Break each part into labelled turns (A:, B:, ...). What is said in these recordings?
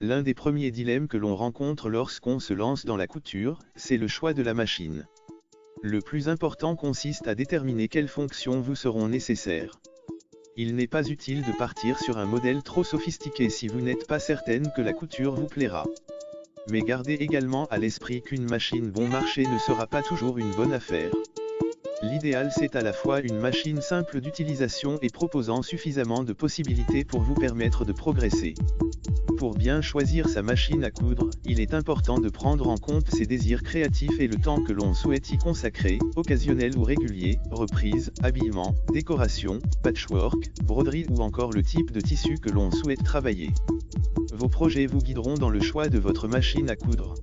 A: L'un des premiers dilemmes que l'on rencontre lorsqu'on se lance dans la couture, c'est le choix de la machine. Le plus important consiste à déterminer quelles fonctions vous seront nécessaires. Il n'est pas utile de partir sur un modèle trop sophistiqué si vous n'êtes pas certaine que la couture vous plaira. Mais gardez également à l'esprit qu'une machine bon marché ne sera pas toujours une bonne affaire. L'idéal c'est à la fois une machine simple d'utilisation et proposant suffisamment de possibilités pour vous permettre de progresser. Pour bien choisir sa machine à coudre, il est important de prendre en compte ses désirs créatifs et le temps que l'on souhaite y consacrer, occasionnel ou régulier, reprise, habillement, décoration, patchwork, broderie ou encore le type de tissu que l'on souhaite travailler. Vos projets vous guideront dans le choix de votre machine à coudre.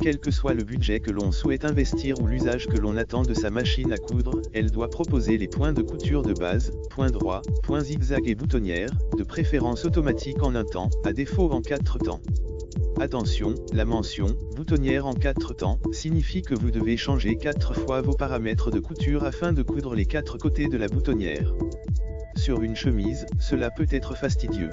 A: Quel que soit le budget que l'on souhaite investir ou l'usage que l'on attend de sa machine à coudre, elle doit proposer les points de couture de base, points droits, points zigzag et boutonnières, de préférence automatique en un temps, à défaut en 4 temps. Attention, la mention « boutonnière en 4 temps » signifie que vous devez changer 4 fois vos paramètres de couture afin de coudre les 4 côtés de la boutonnière. Sur une chemise, cela peut être fastidieux.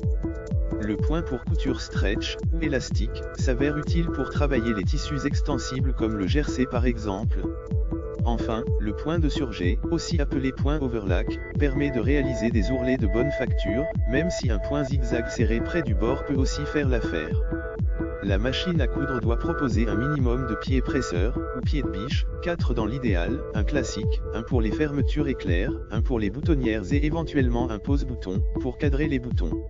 A: Le point pour couture stretch, ou élastique, s'avère utile pour travailler les tissus extensibles comme le jersey par exemple. Enfin, le point de surjet, aussi appelé point overlock, permet de réaliser des ourlets de bonne facture, même si un point zigzag serré près du bord peut aussi faire l'affaire. La machine à coudre doit proposer un minimum de pieds presseurs, ou pieds de biche, 4 dans l'idéal, un classique, un pour les fermetures éclairs, un pour les boutonnières et éventuellement un pose-bouton, pour cadrer les boutons.